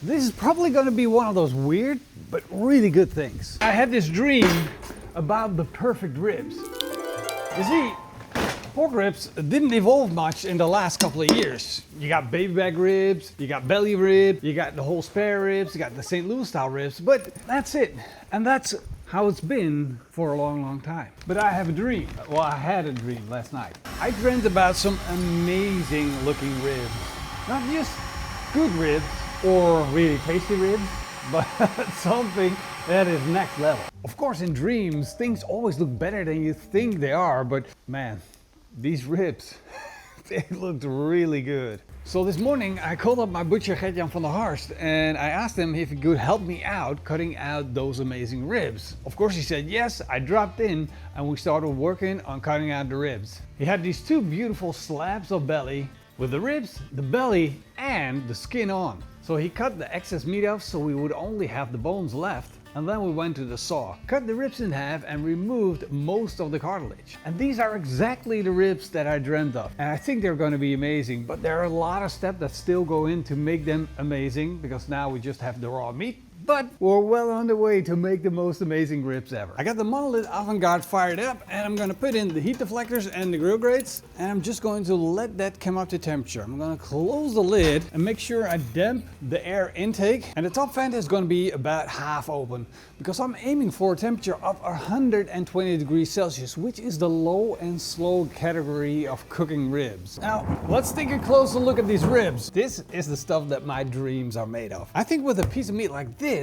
This is probably gonna be one of those weird, but really good things. I had this dream about the perfect ribs. You see, pork ribs didn't evolve much in the last couple of years. You got baby back ribs, you got belly rib, you got the whole spare ribs, you got the St. Louis style ribs, but that's it. And that's how it's been for a long, long time. But I have a dream. Well, I had a dream last night. I dreamt about some amazing looking ribs. Not just good ribs or really tasty ribs, but something that is next level. Of course, in dreams, things always look better than you think they are, but man, these ribs, they looked really good. So this morning I called up my butcher Gert-Jan van der Harst and I asked him if he could help me out cutting out those amazing ribs. Of course he said yes. I dropped in and we started working on cutting out the ribs. He had these two beautiful slabs of belly with the ribs, the belly and the skin on. So he cut the excess meat off so we would only have the bones left. And then we went to the saw, cut the ribs in half and removed most of the cartilage. And these are exactly the ribs that I dreamt of. And I think they're going to be amazing, but there are a lot of steps that still go in to make them amazing, because now we just have the raw meat. But we're well on the way to make the most amazing ribs ever. I got the monolith oven guard fired up and I'm going to put in the heat deflectors and the grill grates, and I'm just going to let that come up to temperature. I'm going to close the lid and make sure I damp the air intake, and the top vent is going to be about half open because I'm aiming for a temperature of 120 degrees Celsius, which is the low and slow category of cooking ribs. Now let's take a closer look at these ribs. This is the stuff that my dreams are made of. I think with a piece of meat like this,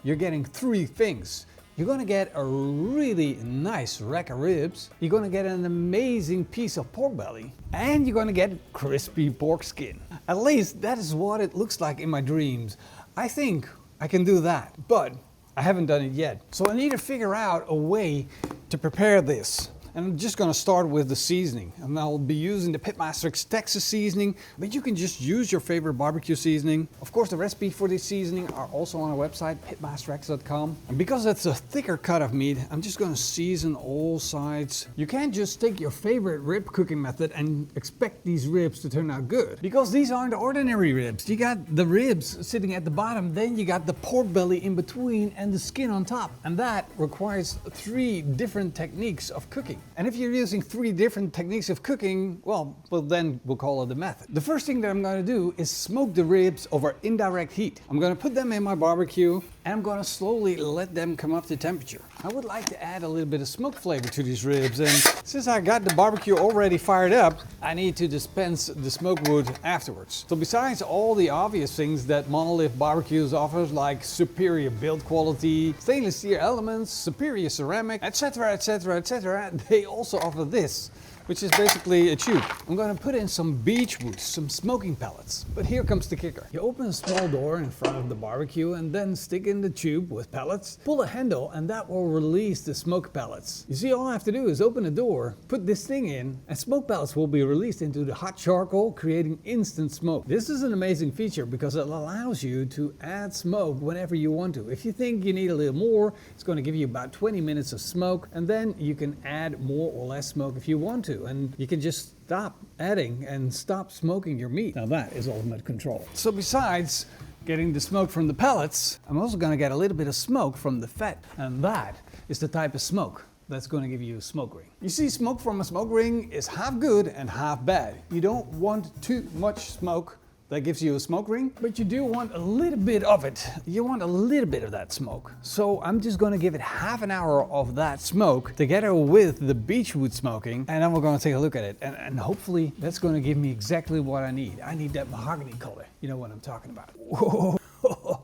you're getting three things. You're gonna get a really nice rack of ribs, you're gonna get an amazing piece of pork belly, and you're gonna get crispy pork skin. At least that is what it looks like in my dreams. I think I can do that, but I haven't done it yet. So I need to figure out a way to prepare this. And I'm just gonna start with the seasoning. And I'll be using the PitmasterX Texas seasoning, but you can just use your favorite barbecue seasoning. Of course, the recipe for this seasoning are also on our website, PitmasterX.com. And because it's a thicker cut of meat, I'm just gonna season all sides. You can't just take your favorite rib cooking method and expect these ribs to turn out good, because these aren't ordinary ribs. You got the ribs sitting at the bottom, then you got the pork belly in between and the skin on top. And that requires 3 different techniques of cooking. And if you're using 3 different techniques of cooking, well, then we'll call it the method. The first thing that I'm going to do is smoke the ribs over indirect heat. I'm going to put them in my barbecue and I'm going to slowly let them come up to temperature. I would like to add a little bit of smoke flavor to these ribs, and since I got the barbecue already fired up, I need to dispense the smoke wood afterwards. So besides all the obvious things that Monolith Barbecues offers, like superior build quality, stainless steel elements, superior ceramic, etc, etc, etc, they also offer this, which is basically a tube. I'm going to put in some Beechwood, some smoking pellets. But here comes the kicker. You open a small door in front of the barbecue and then stick in the tube with pellets, pull a handle, and that will release the smoke pellets. You see, all I have to do is open the door, put this thing in, and smoke pellets will be released into the hot charcoal, creating instant smoke. This is an amazing feature because it allows you to add smoke whenever you want to. If you think you need a little more, it's going to give you about 20 minutes of smoke, and then you can add more or less smoke if you want to. And you can just stop adding and stop smoking your meat. Now that is ultimate control. So besides getting the smoke from the pellets, I'm also going to get a little bit of smoke from the fat. And that is the type of smoke that's going to give you a smoke ring. You see, smoke from a smoke ring is half good and half bad. You don't want too much smoke that gives you a smoke ring, but you do want a little bit of it. You want a little bit of that smoke. So I'm just going to give it half an hour of that smoke together with the Beechwood smoking, and then we're going to take a look at it. And hopefully that's going to give me exactly what I need. I need that mahogany color. You know what I'm talking about. Whoa.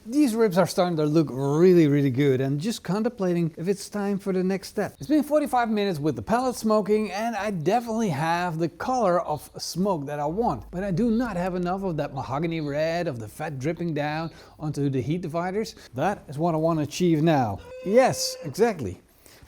These ribs are starting to look really, really good, and just contemplating if it's time for the next step. It's been 45 minutes with the pellet smoking, and I definitely have the color of smoke that I want. But I do not have enough of that mahogany red, of the fat dripping down onto the heat dividers. That is what I want to achieve now. Yes, exactly.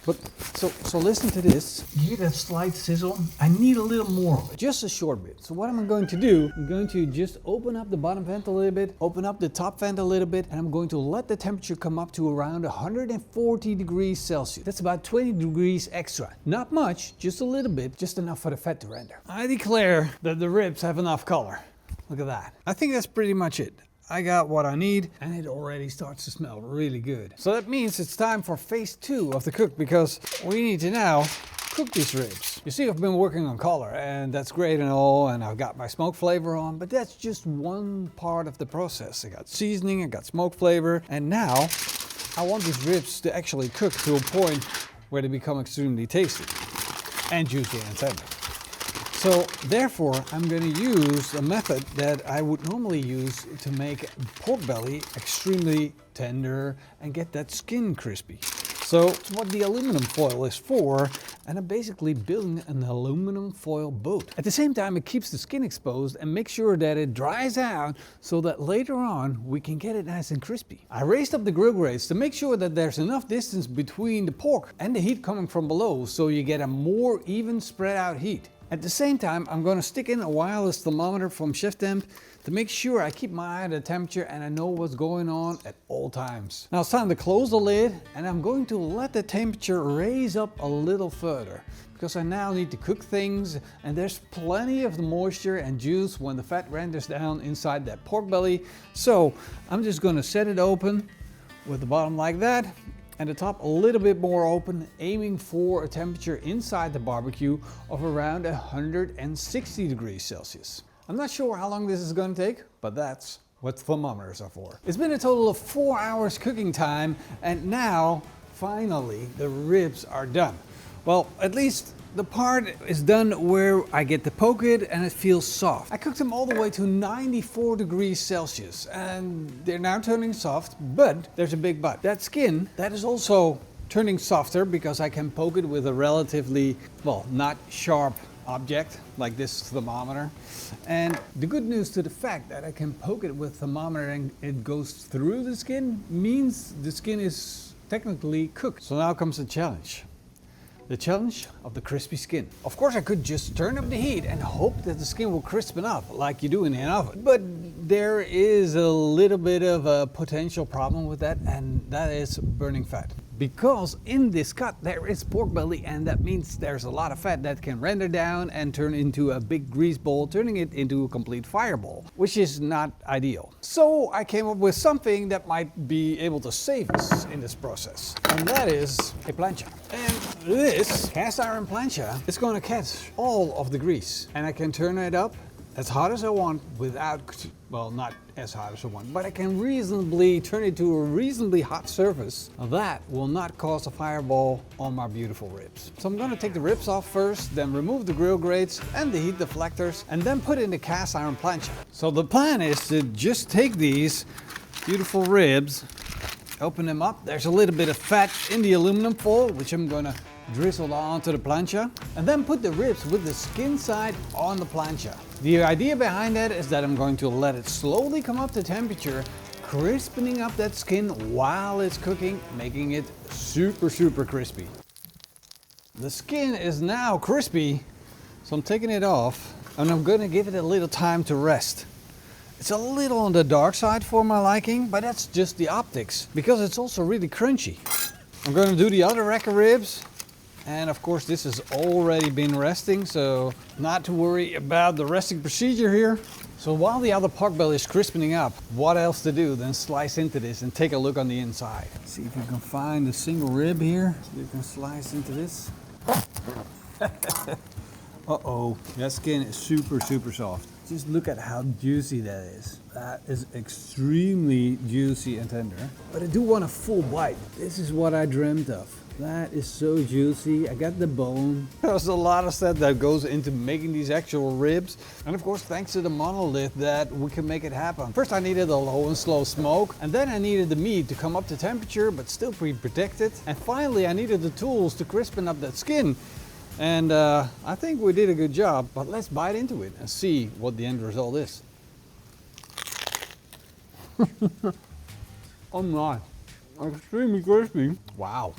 But so listen to this. You hear that slight sizzle? I need a little more of it, just a short bit. So what am I going to do? I'm going to just open up the bottom vent a little bit, open up the top vent a little bit, and I'm going to let the temperature come up to around 140 degrees Celsius. That's about 20 degrees extra. Not much, just a little bit, just enough for the fat to render. I declare that the ribs have enough color. Look at that. I think that's pretty much it. I got what I need, and it already starts to smell really good. So that means it's time for phase 2 of the cook, because we need to now cook these ribs. You see, I've been working on color, and that's great and all, and I've got my smoke flavor on, but that's just one part of the process. I got seasoning, I got smoke flavor, and now I want these ribs to actually cook to a point where they become extremely tasty and juicy and tender. So therefore, I'm going to use a method that I would normally use to make pork belly extremely tender and get that skin crispy. So it's what the aluminum foil is for, and I'm basically building an aluminum foil boat. At the same time, it keeps the skin exposed and makes sure that it dries out so that later on we can get it nice and crispy. I raised up the grill grates to make sure that there's enough distance between the pork and the heat coming from below, so you get a more even spread out heat. At the same time, I'm going to stick in a wireless thermometer from Temp to make sure I keep my eye on the temperature and I know what's going on at all times. Now it's time to close the lid, and I'm going to let the temperature raise up a little further, because I now need to cook things, and there's plenty of the moisture and juice when the fat renders down inside that pork belly. So I'm just going to set it open with the bottom like that, and the top a little bit more open, aiming for a temperature inside the barbecue of around 160 degrees Celsius. I'm not sure how long this is going to take, but that's what thermometers are for. It's been a total of 4 hours cooking time, and now finally the ribs are done. Well, at least the part is done where I get to poke it and it feels soft. I cooked them all the way to 94 degrees Celsius, and they're now turning soft, but there's a big but. That skin, that is also turning softer because I can poke it with a relatively, well, not sharp object like this thermometer. And the good news to the fact that I can poke it with thermometer and it goes through the skin means the skin is technically cooked. So now comes the challenge. The challenge of the crispy skin. Of course, I could just turn up the heat and hope that the skin will crispen up like you do in an oven. But there is a little bit of a potential problem with that, and that is burning fat. Because in this cut there is pork belly, and that means there's a lot of fat that can render down and turn into a big grease ball, turning it into a complete fireball, which is not ideal. So I came up with something that might be able to save us in this process, and that is a plancha. And this cast iron plancha is going to catch all of the grease, and I can turn it up as hot as I want without, well, not as hot as I want, but I can reasonably turn it to a reasonably hot surface that will not cause a fireball on my beautiful ribs. So I'm going to take the ribs off first, then remove the grill grates and the heat deflectors, and then put in the cast iron plancha. So the plan is to just take these beautiful ribs, open them up. There's a little bit of fat in the aluminum foil, which I'm going to drizzle onto the plancha, and then put the ribs with the skin side on the plancha. The idea behind that is that I'm going to let it slowly come up to temperature, crispening up that skin while it's cooking, making it super crispy. The skin is now crispy, so I'm taking it off, and I'm going to give it a little time to rest. It's a little on the dark side for my liking, but that's just the optics, because it's also really crunchy. I'm going to do the other rack of ribs. And of course this has already been resting, so not to worry about the resting procedure here. So while the other pork belly is crispening up, what else to do than slice into this and take a look on the inside. See if you can find a single rib here. You can slice into this. Uh-oh, that skin is super soft. Just look at how juicy that is. That is extremely juicy and tender. But I do want a full bite. This is what I dreamt of. That is so juicy. I got the bone. There's a lot of stuff that goes into making these actual ribs. And of course, thanks to the monolith, that we can make it happen. First I needed a low and slow smoke, and then I needed the meat to come up to temperature but still be protected. And finally I needed the tools to crispen up that skin. And I think we did a good job, but let's bite into it and see what the end result is. Oh my, extremely crispy. Wow.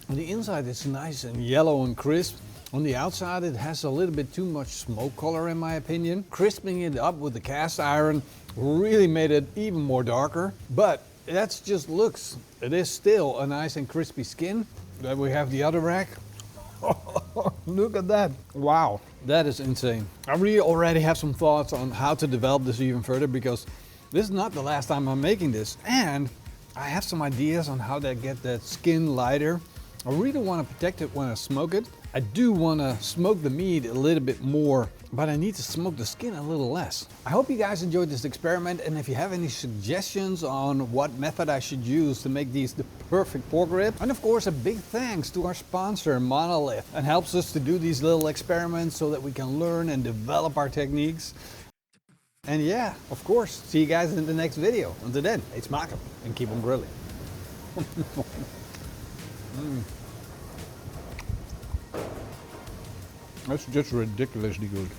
On the inside it's nice and yellow and crisp. On the outside it has a little bit too much smoke color in my opinion. Crisping it up with the cast iron really made it even more darker. But that's just looks. It is still a nice and crispy skin. Then we have the other rack. Look at that. Wow, that is insane. I really already have some thoughts on how to develop this even further, because this is not the last time I'm making this. And I have some ideas on how to get that skin lighter. I really want to protect it when I smoke it. I do want to smoke the meat a little bit more, but I need to smoke the skin a little less. I hope you guys enjoyed this experiment, and if you have any suggestions on what method I should use to make these the perfect pork rib. And of course, a big thanks to our sponsor, Monolith, and helps us to do these little experiments so that we can learn and develop our techniques. And yeah, of course, see you guys in the next video. Until then, it's smaken and keep on grilling. That's just ridiculously good.